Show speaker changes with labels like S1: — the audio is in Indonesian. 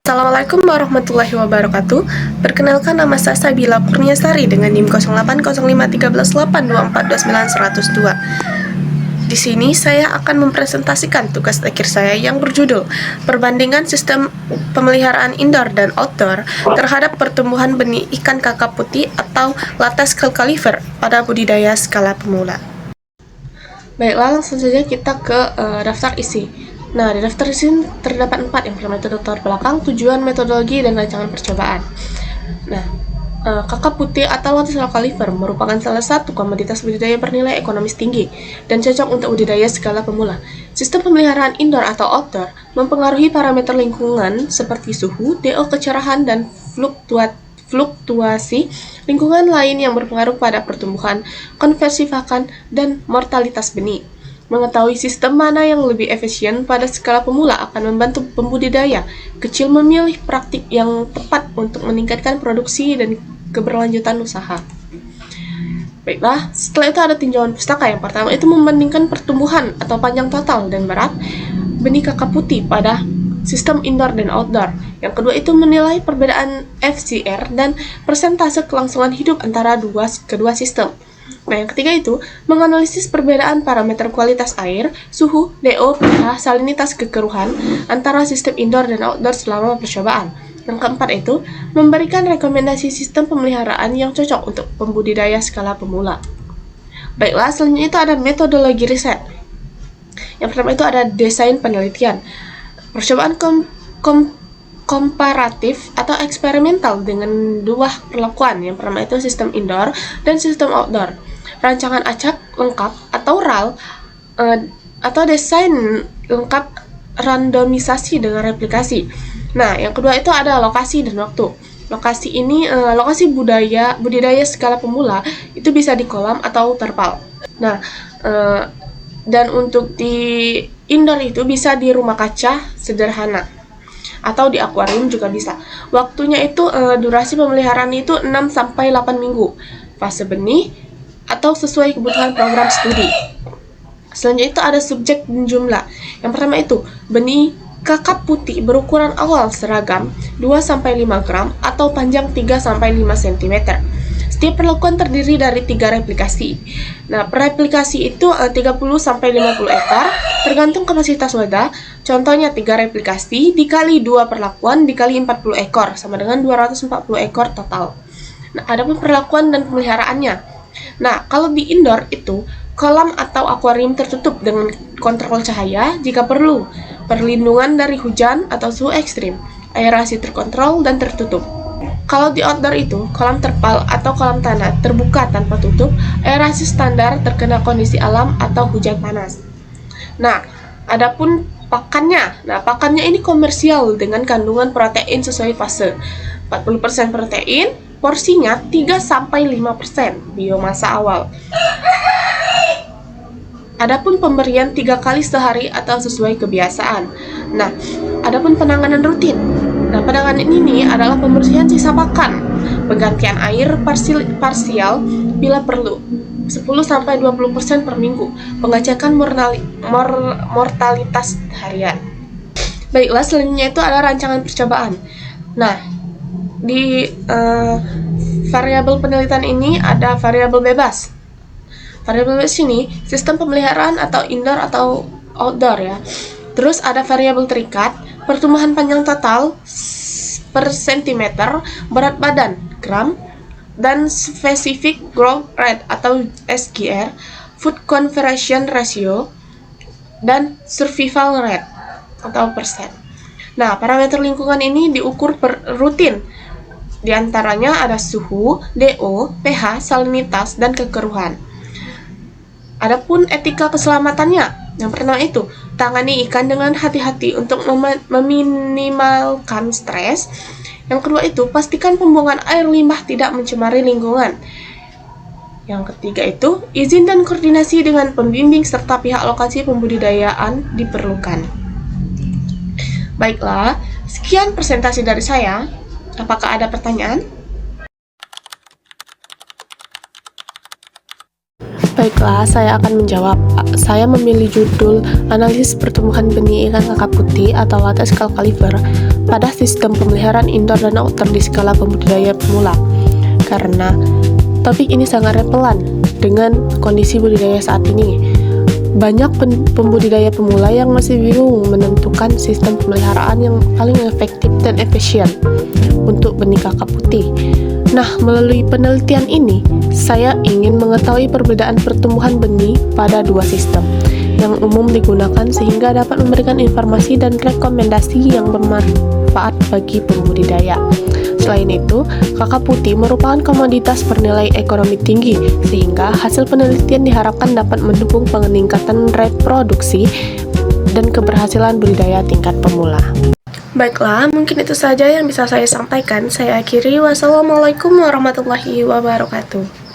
S1: Assalamualaikum warahmatullahi wabarakatuh. Perkenalkan, nama saya Sabila Kurniasari dengan NIM 08051382419102. Di sini saya akan mempresentasikan tugas akhir saya yang berjudul Perbandingan Sistem Pemeliharaan Indoor dan Outdoor terhadap Pertumbuhan Benih Ikan Kakap Putih atau Lattes Cultivar pada budidaya skala pemula. Baiklah, langsung saja kita ke daftar isi. Nah, di daftar isi terdapat 4. Yang pertama itu daftar belakang, tujuan, metodologi, dan rancangan percobaan. Nah, kakap putih atau Lattes cultivar merupakan salah satu komoditas budidaya bernilai ekonomis tinggi dan cocok untuk budidaya skala pemula. Sistem pemeliharaan indoor atau outdoor mempengaruhi parameter lingkungan seperti suhu, DO kecerahan, dan fluktuasi lingkungan lain yang berpengaruh pada pertumbuhan, konversi pakan, dan mortalitas benih. Mengetahui sistem mana yang lebih efisien pada skala pemula akan membantu pembudidaya kecil memilih praktik yang tepat untuk meningkatkan produksi dan keberlanjutan usaha. Baiklah, setelah itu ada tinjauan pustaka. Yang pertama itu membandingkan pertumbuhan atau panjang total dan berat benih kakap putih pada sistem indoor dan outdoor. Yang kedua itu menilai perbedaan FCR dan persentase kelangsungan hidup antara kedua sistem. Nah, yang ketiga itu menganalisis perbedaan parameter kualitas air, suhu, DO, pH, salinitas kekeruhan antara sistem indoor dan outdoor selama percobaan. Yang keempat itu memberikan rekomendasi sistem pemeliharaan yang cocok untuk pembudidaya skala pemula. Baiklah, selanjutnya itu ada metodologi riset. Yang pertama itu ada desain penelitian. Percobaan komparatif atau eksperimental dengan dua perlakuan. Yang pertama itu sistem indoor dan sistem outdoor. Rancangan acak lengkap atau RAL atau desain lengkap randomisasi dengan replikasi. Nah, yang kedua itu ada lokasi dan waktu. Lokasi ini lokasi budidaya skala pemula itu bisa di kolam atau terpal. Nah, dan untuk di indoor itu bisa di rumah kaca sederhana atau di akuarium juga bisa. Waktunya itu durasi pemeliharaan itu 6-8 minggu. Fase benih atau sesuai kebutuhan program studi. Selanjutnya itu ada subjek dan jumlah. Yang pertama itu benih kakap putih berukuran awal seragam 2-5 gram atau panjang 3-5 cm. Setiap perlakuan terdiri dari 3 replikasi. Nah, per replikasi itu 30-50 ekor tergantung kapasitas wadah. Contohnya 3 replikasi dikali 2 perlakuan dikali 40 ekor sama dengan 240 ekor total. Nah, ada perlakuan dan pemeliharaannya. Nah, kalau di indoor itu kolam atau akuarium tertutup dengan kontrol cahaya jika perlu, perlindungan dari hujan atau suhu ekstrim, aerasi terkontrol dan tertutup. Kalau di outdoor itu kolam terpal atau kolam tanah terbuka tanpa tutup, aerasi standar terkena kondisi alam atau hujan panas. Nah, adapun pakannya. Nah, pakannya ini komersial dengan kandungan protein sesuai fase. 40% protein, porsinya 3-5% biomasa awal. Adapun pemberian 3 kali sehari atau sesuai kebiasaan. Nah, adapun penanganan rutin. Nah, penanganan ini adalah pembersihan sisa pakan, penggantian air parsial bila perlu, 10-20% per minggu, pengecekan mortalitas harian. Baiklah, selanjutnya itu ada rancangan percobaan. Nah, di variabel penelitian ini ada variabel bebas. Variabel bebas ini sistem pemeliharaan atau indoor atau outdoor ya. Terus ada variabel terikat, pertumbuhan panjang total per centimeter, berat badan gram, dan specific growth rate atau SGR, food conversion ratio, dan survival rate atau persen. Nah, parameter lingkungan ini diukur rutin. Di antaranya ada suhu, DO, pH, salinitas, dan kekeruhan. Adapun etika keselamatannya, yang pertama itu tangani ikan dengan hati-hati untuk meminimalkan stres. Yang kedua itu pastikan pembuangan air limbah tidak mencemari lingkungan. Yang ketiga itu izin dan koordinasi dengan pembimbing serta pihak lokasi pembudidayaan diperlukan. Baiklah, sekian presentasi dari saya. Apakah ada pertanyaan? Baiklah, saya akan menjawab. Saya memilih judul Analisis Pertumbuhan Benih Ikan Kakap Putih atau Water Scale Caliber pada sistem pemeliharaan indoor dan outdoor di skala pembudidaya pemula. Karena topik ini sangat relevan dengan kondisi budidaya saat ini. Banyak pembudidaya pemula yang masih bingung menentukan sistem pemeliharaan yang paling efektif dan efisien untuk benih kakap putih. Nah, melalui penelitian ini, saya ingin mengetahui perbedaan pertumbuhan benih pada dua sistem yang umum digunakan sehingga dapat memberikan informasi dan rekomendasi yang bermanfaat bagi pembudidaya. Selain itu, kakap putih merupakan komoditas bernilai ekonomi tinggi, sehingga hasil penelitian diharapkan dapat mendukung peningkatan reproduksi dan keberhasilan budidaya tingkat pemula. Baiklah, mungkin itu saja yang bisa saya sampaikan. Saya akhiri. Wassalamualaikum warahmatullahi wabarakatuh.